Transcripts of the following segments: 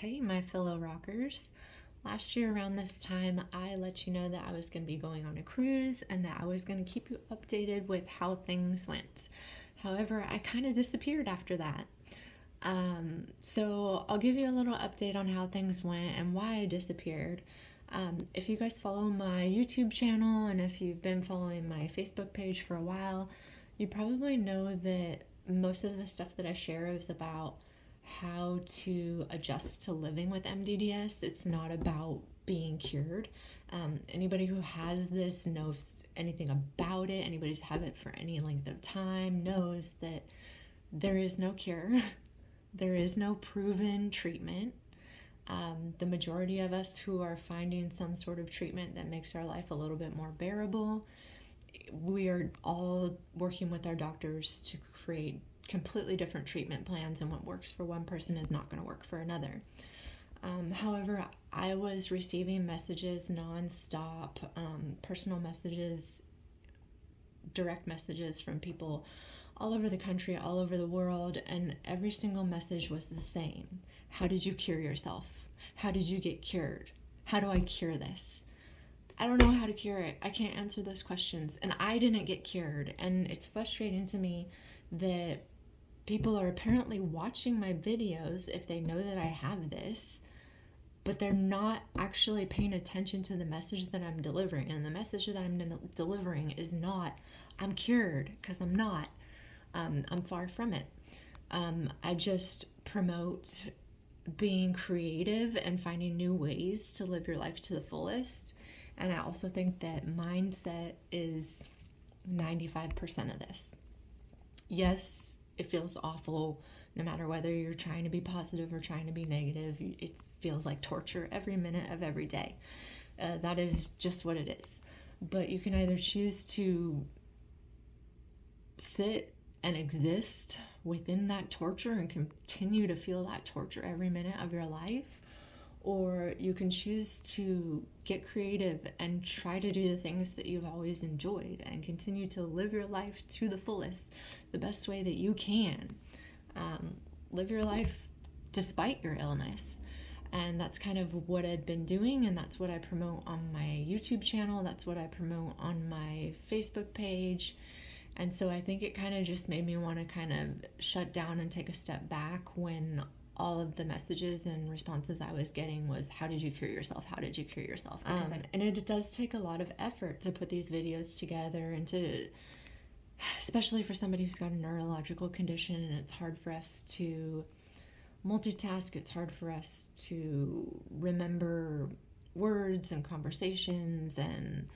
Hey, my fellow rockers. Last year around this time, I let you know that I was going to be going on a cruise and that I was going to keep you updated with how things went. However, I kind of disappeared after that. So I'll give you a little update on how things went and why I disappeared. If you guys follow my YouTube channel and if you've been following my Facebook page for a while, you probably know that most of the stuff that I share is about how to adjust to living with MdDS. It's not about being cured. Anybody who has this knows anything about it. Anybody who's had it for any length of time knows that there is no cure. There is no proven treatment. The majority of us who are finding some sort of treatment that makes our life a little bit more bearable, we are all working with our doctors to create completely different treatment plans, and what works for one person is not going to work for another. However, I was receiving messages nonstop, personal messages, direct messages from people all over the country, all over the world, and every single message was the same. How did you cure yourself? How did you get cured? How do I cure this? I don't know how to cure it. I can't answer those questions. And I didn't get cured. And it's frustrating to me that people are apparently watching my videos if they know that I have this, but they're not actually paying attention to the message that I'm delivering. And the message that I'm delivering is not, I'm cured, because I'm not. I'm far from it. I just promote being creative and finding new ways to live your life to the fullest. And I also think that mindset is 95% of this. Yes, it feels awful no matter whether you're trying to be positive or trying to be negative. It feels like torture every minute of every day. That is just what it is. But you can either choose to sit and exist within that torture and continue to feel that torture every minute of your life, or you can choose to get creative and try to do the things that you've always enjoyed and continue to live your life to the fullest, the best way that you can. Live your life despite your illness. And that's kind of what I've been doing, and that's what I promote on my YouTube channel. That's what I promote on my Facebook page. And so I think it kind of just made me want to kind of shut down and take a step back when all of the messages and responses I was getting was, how did you cure yourself? How did you cure yourself? And it does take a lot of effort to put these videos together, and to, especially for somebody who's got a neurological condition, and it's hard for us to multitask. It's hard for us to remember words and conversations, and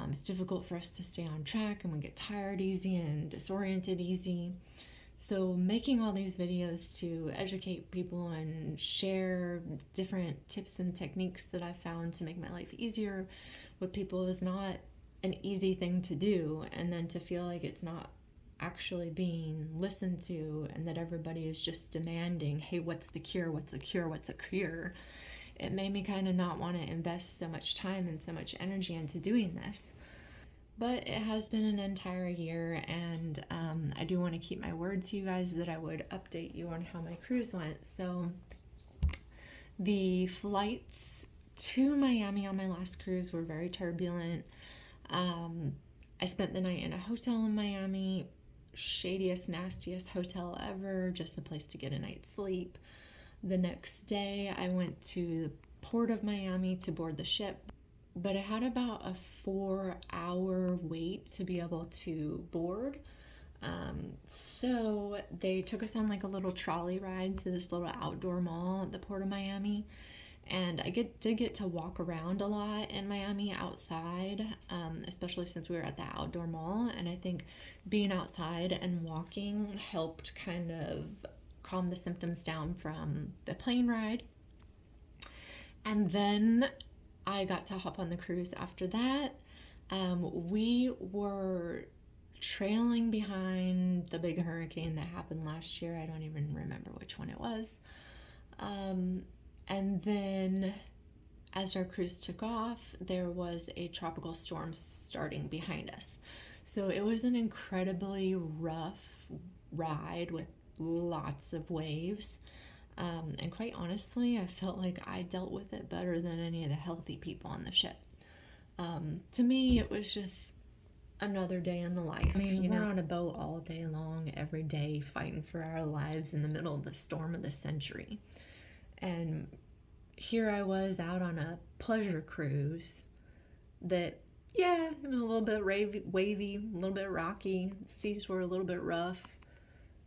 it's difficult for us to stay on track, and we get tired easy and disoriented easy. So making all these videos to educate people and share different tips and techniques that I've found to make my life easier with people is not an easy thing to do. And then to feel like it's not actually being listened to, and that everybody is just demanding, hey, what's the cure? What's a cure? What's a cure? It made me kind of not want to invest so much time and so much energy into doing this. But it has been an entire year, and I do want to keep my word to you guys that I would update you on how my cruise went. So the flights to Miami on my last cruise were very turbulent. I spent the night in a hotel in Miami, shadiest, nastiest hotel ever, just a place to get a night's sleep. The next day, I went to the port of Miami to board the ship, but I had about a 4-hour wait to be able to board. So they took us on like a little trolley ride to this little outdoor mall at the port of Miami. And I did get to walk around a lot in Miami outside, especially since we were at the outdoor mall. And I think being outside and walking helped kind of calm the symptoms down from the plane ride. And then I got to hop on the cruise after that. We were trailing behind the big hurricane that happened last year. I don't even remember which one it was. And then as our cruise took off, there was a tropical storm starting behind us. So it was an incredibly rough ride with lots of waves. And quite honestly, I felt like I dealt with it better than any of the healthy people on the ship. To me, it was just another day in the life. I mean, we're on a boat all day long, every day, fighting for our lives in the middle of the storm of the century. And here I was out on a pleasure cruise that, yeah, it was a little bit wavy, a little bit rocky. The seas were a little bit rough,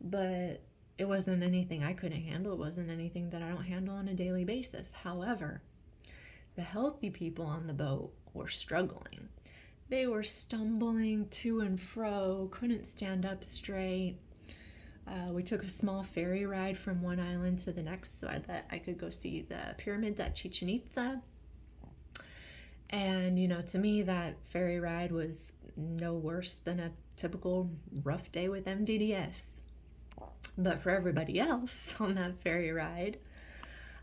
but it wasn't anything I couldn't handle. It wasn't anything that I don't handle on a daily basis. However, the healthy people on the boat were struggling. They were stumbling to and fro, couldn't stand up straight. We took a small ferry ride from one island to the next so that I could go see the pyramids at Chichen Itza. And, to me, that ferry ride was no worse than a typical rough day with MdDS. But for everybody else on that ferry ride,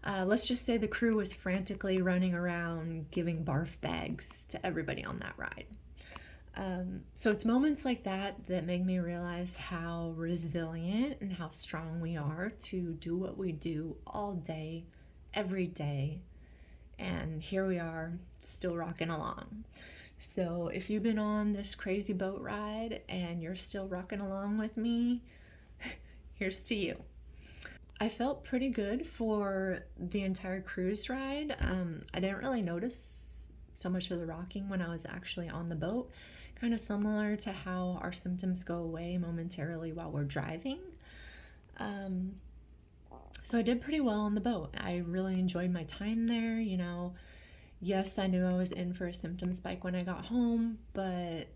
let's just say the crew was frantically running around giving barf bags to everybody on that ride. So it's moments like that that make me realize how resilient and how strong we are to do what we do all day, every day. And here we are, still rocking along. So if you've been on this crazy boat ride and you're still rocking along with me, here's to you. I felt pretty good for the entire cruise ride. I didn't really notice so much of the rocking when I was actually on the boat, kind of similar to how our symptoms go away momentarily while we're driving. So I did pretty well on the boat. I really enjoyed my time there. Yes, I knew I was in for a symptom spike when I got home, but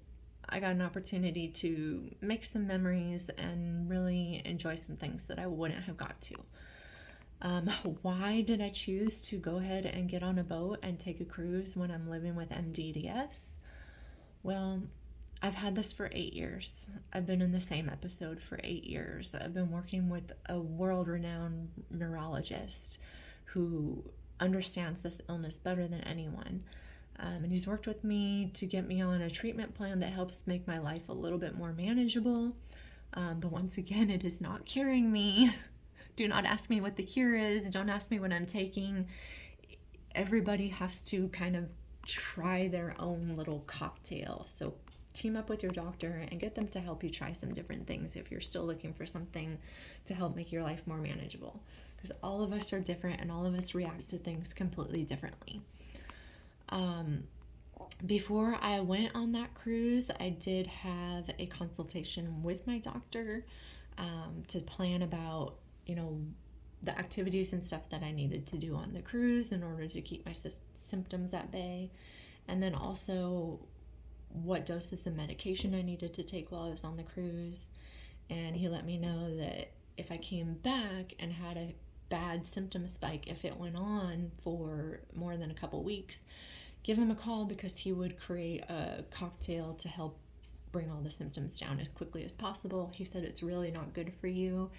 I got an opportunity to make some memories and really enjoy some things that I wouldn't have got to. Why did I choose to go ahead and get on a boat and take a cruise when I'm living with MdDS? Well, I've had this for 8 years. I've been in the same episode for 8 years. I've been working with a world-renowned neurologist who understands this illness better than anyone. And he's worked with me to get me on a treatment plan that helps make my life a little bit more manageable. But once again, it is not curing me. Do not ask me what the cure is. Don't ask me what I'm taking. Everybody has to kind of try their own little cocktail. So team up with your doctor and get them to help you try some different things if you're still looking for something to help make your life more manageable. Because all of us are different and all of us react to things completely differently. Before I went on that cruise, I did have a consultation with my doctor to plan about, the activities and stuff that I needed to do on the cruise in order to keep my symptoms at bay. And then also what doses of medication I needed to take while I was on the cruise. And he let me know that if I came back and had a bad symptom spike, if it went on for more than a couple weeks, give him a call because he would create a cocktail to help bring all the symptoms down as quickly as possible. He said it's really not good for you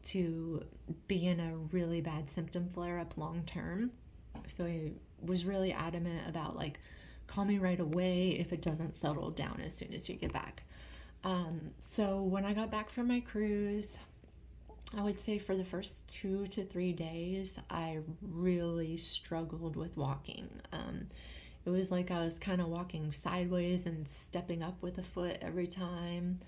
to be in a really bad symptom flare-up long term. So he was really adamant about call me right away if it doesn't settle down as soon as you get back. So when I got back from my cruise, I would say for the first 2 to 3 days, I really struggled with walking. It was like I was kind of walking sideways and stepping up with a foot every time.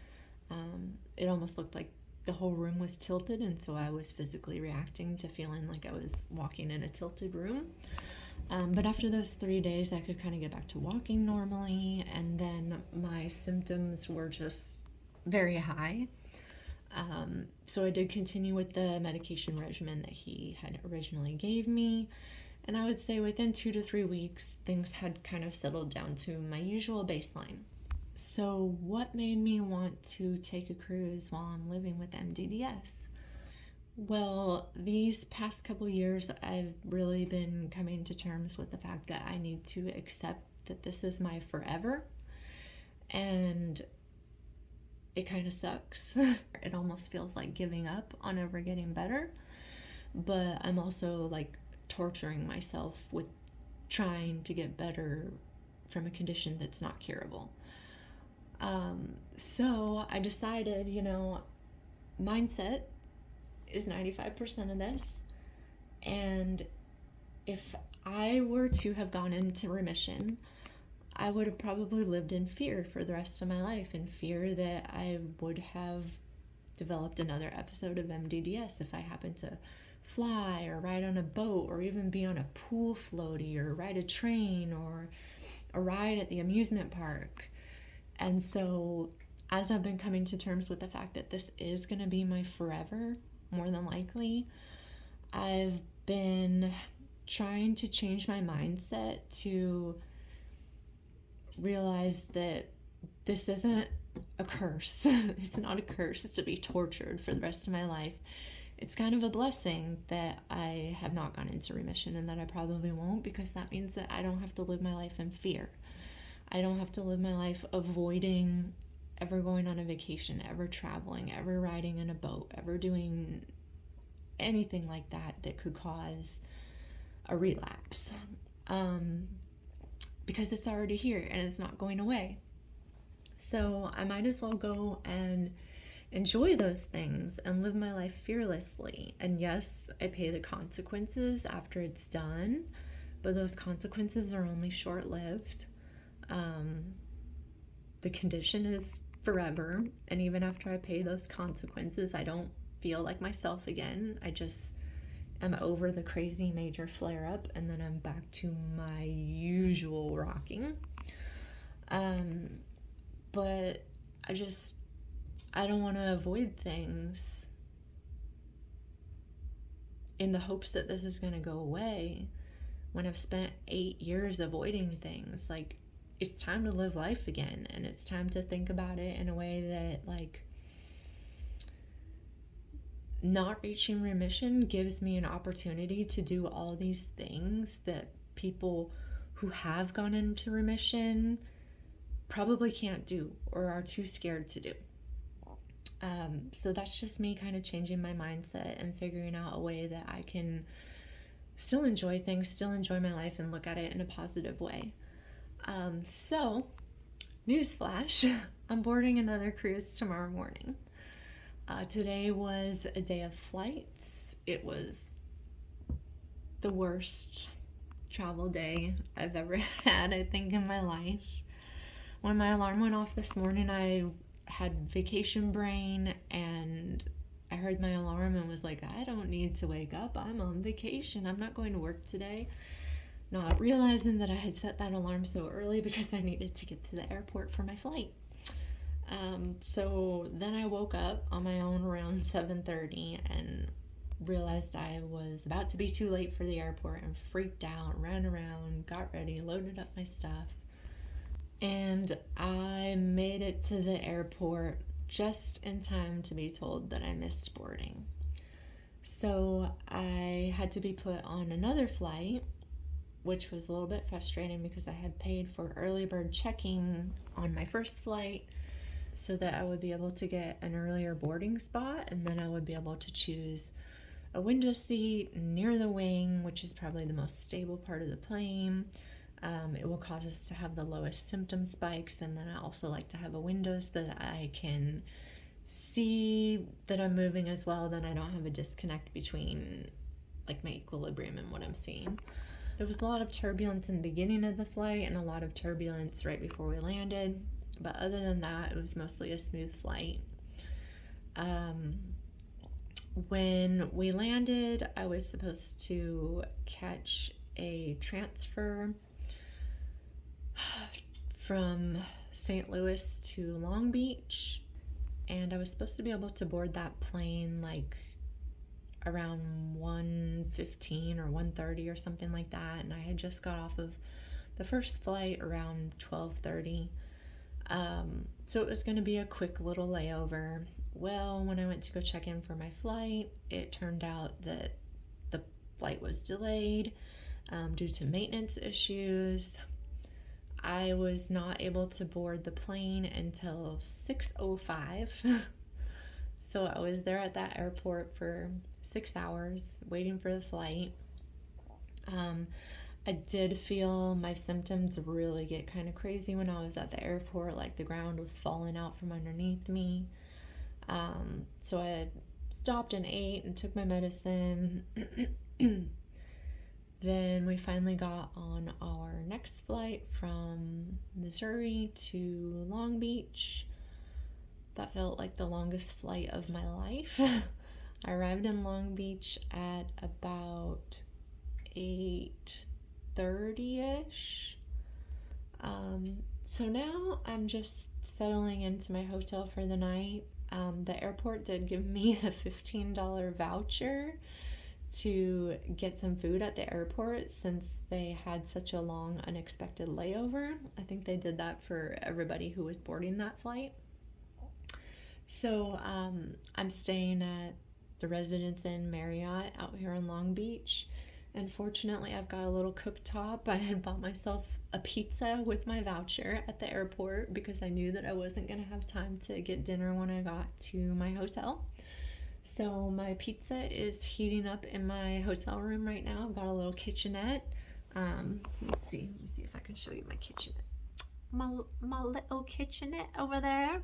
It almost looked like the whole room was tilted, and so I was physically reacting to feeling like I was walking in a tilted room. But after those 3 days, I could kind of get back to walking normally, and then my symptoms were just very high. So I did continue with the medication regimen that he had originally gave me, and I would say within 2 to 3 weeks, things had kind of settled down to my usual baseline. So what made me want to take a cruise while I'm living with MdDS? Well, these past couple years, I've really been coming to terms with the fact that I need to accept that this is my forever, and it kind of sucks. It almost feels like giving up on ever getting better, but I'm also torturing myself with trying to get better from a condition that's not curable. So I decided, mindset is 95% of this. And if I were to have gone into remission, I would have probably lived in fear for the rest of my life, in fear that I would have developed another episode of MdDS if I happened to fly or ride on a boat or even be on a pool floaty or ride a train or a ride at the amusement park. And so as I've been coming to terms with the fact that this is going to be my forever, more than likely, I've been trying to change my mindset to realize that this isn't a curse. It's not a curse to be tortured for the rest of my life. It's kind of a blessing that I have not gone into remission and that I probably won't, because that means that I don't have to live my life in fear. I don't have to live my life avoiding ever going on a vacation, ever traveling, ever riding in a boat, ever doing anything like that that could cause a relapse. Because it's already here and it's not going away. So I might as well go and enjoy those things and live my life fearlessly. And yes, I pay the consequences after it's done, but those consequences are only short-lived. The condition is forever, and even after I pay those consequences, I don't feel like myself again. I just am over the crazy major flare-up, and then I'm back to my usual rocking. But I don't want to avoid things in the hopes that this is going to go away when I've spent 8 years avoiding things. Like, it's time to live life again, and it's time to think about it in a way that, like, not reaching remission gives me an opportunity to do all these things that people who have gone into remission probably can't do or are too scared to do. So that's just me kind of changing my mindset and figuring out a way that I can still enjoy things, still enjoy my life, and look at it in a positive way. So, newsflash, I'm boarding another cruise tomorrow morning. Today was a day of flights. It was the worst travel day I've ever had, I think, in my life. When my alarm went off this morning, I had vacation brain, and I heard my alarm and was like, I don't need to wake up. I'm on vacation. I'm not going to work today. Not realizing that I had set that alarm so early because I needed to get to the airport for my flight. So then I woke up on my own around 7:30 and realized I was about to be too late for the airport and freaked out, ran around, got ready, loaded up my stuff. And I made it to the airport just in time to be told that I missed boarding. So I had to be put on another flight, which was a little bit frustrating because I had paid for early bird checking on my first flight so that I would be able to get an earlier boarding spot, and then I would be able to choose a window seat near the wing, which is probably the most stable part of the plane. It will cause us to have the lowest symptom spikes, and then I also like to have a window so that I can see that I'm moving as well, then I don't have a disconnect between like my equilibrium and what I'm seeing. There was a lot of turbulence in the beginning of the flight and a lot of turbulence right before we landed, but other than that, it was mostly a smooth flight. When we landed, I was supposed to catch a transfer from St. Louis to Long Beach, and I was supposed to be able to board that plane like around 1:15 or 1:30 or something like that, and I had just got off of the first flight around 12:30. So it was going to be a quick little layover. Well, when I went to go check in for my flight, it turned out that the flight was delayed due to maintenance issues. I was not able to board the plane until 6:05. So I was there at that airport for 6 hours waiting for the flight. I did feel my symptoms really get kind of crazy when I was at the airport, like the ground was falling out from underneath me. So I stopped and ate and took my medicine Then we finally got on our next flight from Missouri to Long Beach. That felt like the longest flight of my life. I arrived in Long Beach at about 8:30ish. So now I'm just settling into my hotel for the night. The airport did give me a $15 voucher to get some food at the airport since they had such a long unexpected layover. I think they did that for everybody who was boarding that flight. So I'm staying at the Residence Inn Marriott out here in Long Beach. And fortunately, I've got a little cooktop. I had bought myself a pizza with my voucher at the airport because I knew that I wasn't going to have time to get dinner when I got to my hotel. So my pizza is heating up in my hotel room right now. I've got a little kitchenette. Let me see if I can show you my kitchenette. My little kitchenette over there.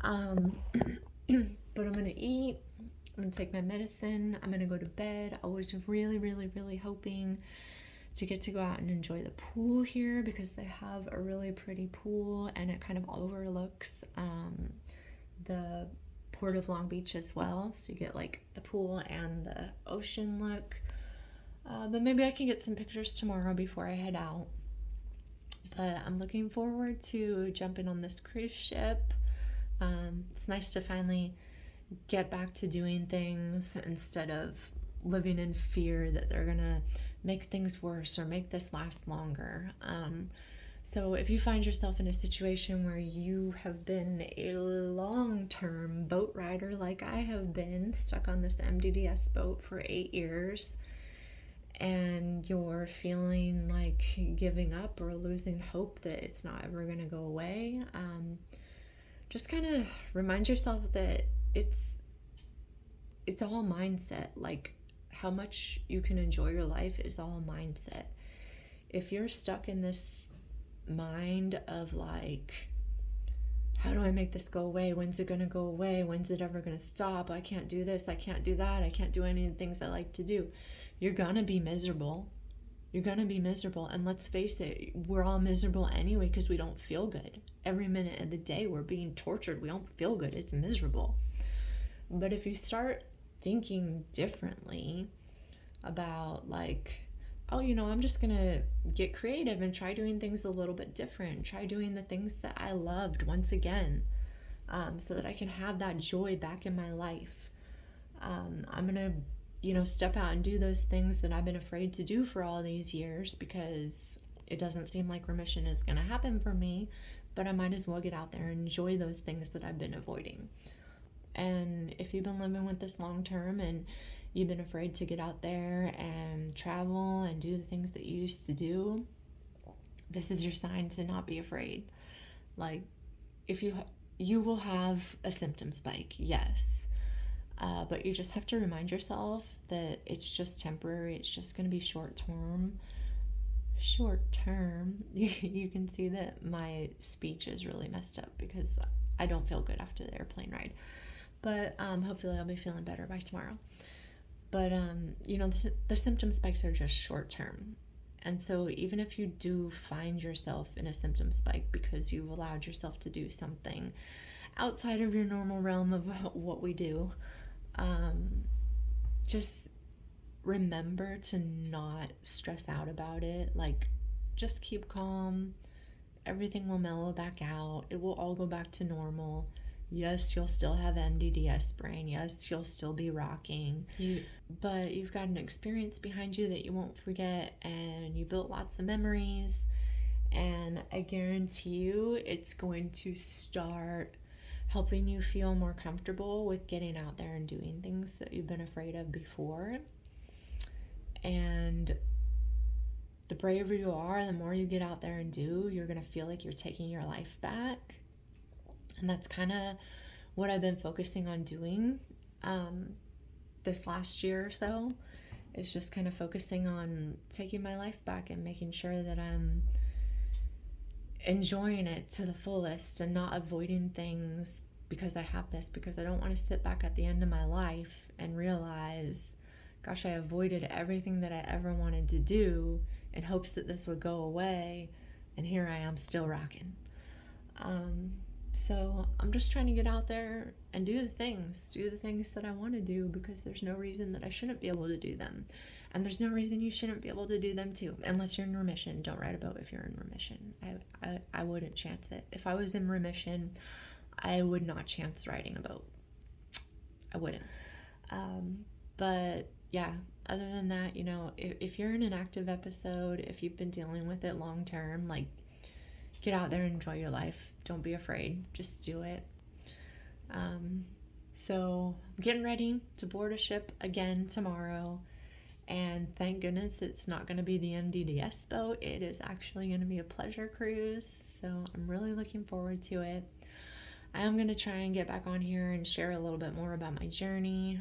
But I'm gonna eat. I'm gonna take my medicine. I'm gonna go to bed. I was really, really, really hoping to get to go out and enjoy the pool here because they have a really pretty pool and it kind of overlooks the Port of Long Beach as well. So you get like the pool and the ocean look. But maybe I can get some pictures tomorrow before I head out. But I'm looking forward to jumping on this cruise ship. It's nice to finally get back to doing things instead of living in fear that they're gonna make things worse or make this last longer. So if you find yourself in a situation where you have been a long-term boat rider like I have been, stuck on this MdDS boat for 8 years, and you're feeling like giving up or losing hope that it's not ever going to go away, just kind of remind yourself that it's all mindset. Like, how much you can enjoy your life is all mindset. If you're stuck in this mind of like, how do I make this go away? When's it going to go away? When's it ever going to stop? I can't do this. I can't do that. I can't do any of the things I like to do. You're going to be miserable. You're going to be miserable. And let's face it, we're all miserable anyway because we don't feel good. Every minute of the day, we're being tortured. We don't feel good. It's miserable. But if you start thinking differently about like, oh, I'm just going to get creative and try doing things a little bit different. Try doing the things that I loved once again, so that I can have that joy back in my life. I'm going to step out and do those things that I've been afraid to do for all these years because it doesn't seem like remission is going to happen for me, but I might as well get out there and enjoy those things that I've been avoiding. And if you've been living with this long term and you've been afraid to get out there and travel and do the things that you used to do, this is your sign to not be afraid. Like, if you will have a symptom spike, yes. But you just have to remind yourself that it's just temporary. It's just going to be short term. You can see that my speech is really messed up because I don't feel good after the airplane ride. But hopefully I'll be feeling better by tomorrow. But, the symptom spikes are just short term. And so even if you do find yourself in a symptom spike because you've allowed yourself to do something outside of your normal realm of what we do, just remember to not stress out about it. Like, just keep calm. Everything will mellow back out. It will all go back to normal. Yes, you'll still have MdDS brain. Yes, you'll still be rocking. But you've got an experience behind you that you won't forget, and you built lots of memories. And I guarantee you it's going to start helping you feel more comfortable with getting out there and doing things that you've been afraid of before. And the braver you are, the more you get out there and do, you're going to feel like you're taking your life back. And that's kind of what I've been focusing on doing this last year or so, is just kind of focusing on taking my life back and making sure that I'm enjoying it to the fullest and not avoiding things because I have this, because I don't want to sit back at the end of my life and realize, gosh, I avoided everything that I ever wanted to do in hopes that this would go away, and here I am still rocking. So I'm just trying to get out there and do the things that I want to do, because there's no reason that I shouldn't be able to do them. And there's no reason you shouldn't be able to do them too, unless you're in remission. Don't write a boat if you're in remission. I wouldn't chance it. If I was in remission, I would not chance riding a boat. I wouldn't. But yeah, other than that, you know, if you're in an active episode, if you've been dealing with it long term, like, get out there and enjoy your life. Don't be afraid. Just do it. So I'm getting ready to board a ship again tomorrow. And thank goodness it's not going to be the MdDS boat. It is actually going to be a pleasure cruise. So I'm really looking forward to it. I am going to try and get back on here and share a little bit more about my journey.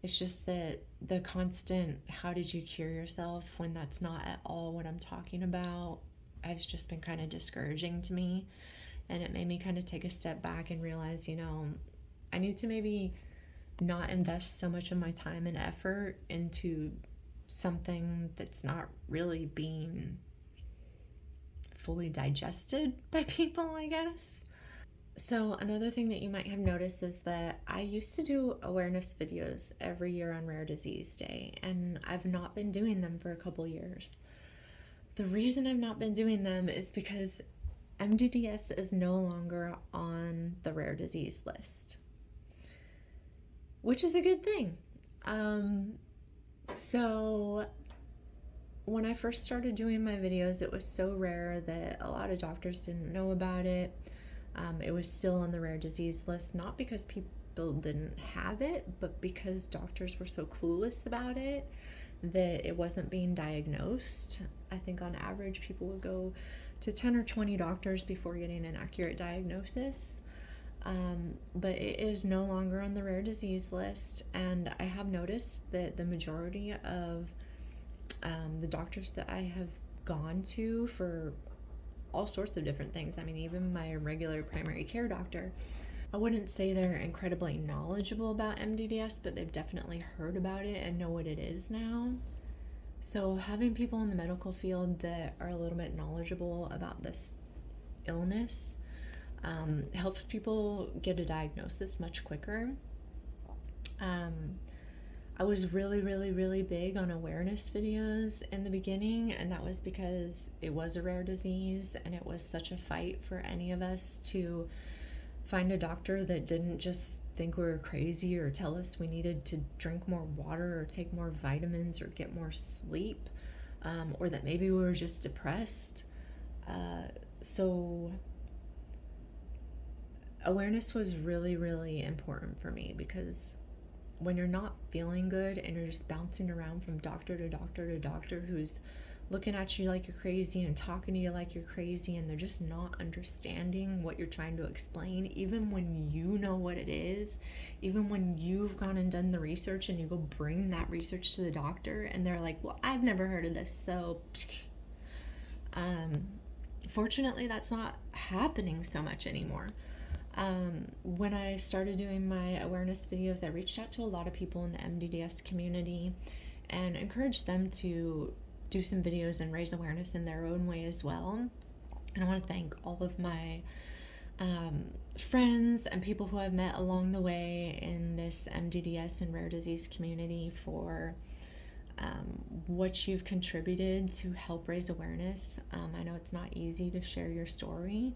It's just that the constant, how did you cure yourself, when that's not at all what I'm talking about, has just been kind of discouraging to me. And it made me kind of take a step back and realize, you know, I need to maybe not invest so much of my time and effort into something that's not really being fully digested by people, I guess. So another thing that you might have noticed is that I used to do awareness videos every year on Rare Disease Day, and I've not been doing them for a couple years. The reason I've not been doing them is because MdDS is no longer on the rare disease list, which is a good thing. So when I first started doing my videos, it was so rare that a lot of doctors didn't know about it. It was still on the rare disease list, not because people didn't have it, but because doctors were so clueless about it that it wasn't being diagnosed. I think on average people would go to 10 or 20 doctors before getting an accurate diagnosis. But it is no longer on the rare disease list, and I have noticed that the majority of the doctors that I have gone to for all sorts of different things, I mean, even my regular primary care doctor, I wouldn't say they're incredibly knowledgeable about MdDS, but they've definitely heard about it and know what it is now. So having people in the medical field that are a little bit knowledgeable about this illness helps people get a diagnosis much quicker. I was really big on awareness videos in the beginning, and that was because it was a rare disease and it was such a fight for any of us to find a doctor that didn't just think we were crazy or tell us we needed to drink more water or take more vitamins or get more sleep, or that maybe we were just depressed. So awareness was really important for me, because when you're not feeling good and you're just bouncing around from doctor to doctor to doctor who's looking at you like you're crazy and talking to you like you're crazy, and they're just not understanding what you're trying to explain, even when you know what it is, even when you've gone and done the research and you go bring that research to the doctor and they're like, well, I've never heard of this, so fortunately that's not happening so much anymore. When I started doing my awareness videos, I reached out to a lot of people in the MdDS community and encouraged them to do some videos and raise awareness in their own way as well. And I want to thank all of my friends and people who I've met along the way in this MdDS and rare disease community for what you've contributed to help raise awareness. I know it's not easy to share your story,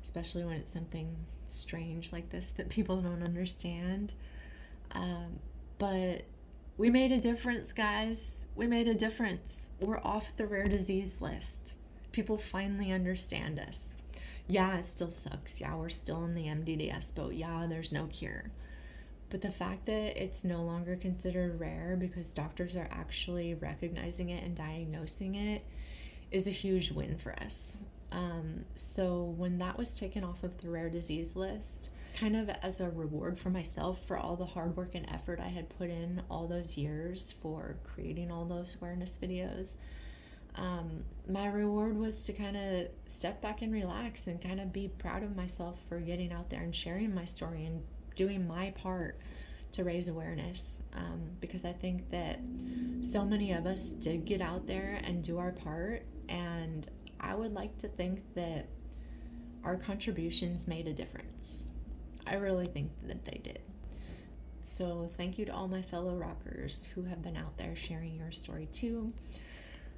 especially when it's something strange like this that people don't understand. But we made a difference, guys. We made a difference. We're off the rare disease list. People finally understand us. Yeah, it still sucks. Yeah, we're still in the MdDS boat. Yeah, there's no cure. But the fact that it's no longer considered rare because doctors are actually recognizing it and diagnosing it is a huge win for us. So when that was taken off of the rare disease list, kind of as a reward for myself for all the hard work and effort I had put in all those years for creating all those awareness videos, my reward was to kind of step back and relax and kind of be proud of myself for getting out there and sharing my story and doing my part to raise awareness, because I think that so many of us did get out there and do our part, and I would like to think that our contributions made a difference. I really think that they did. So thank you to all my fellow rockers who have been out there sharing your story too.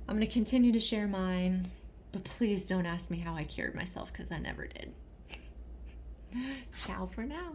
I'm going to continue to share mine, but please don't ask me how I cured myself, because I never did. Ciao for now.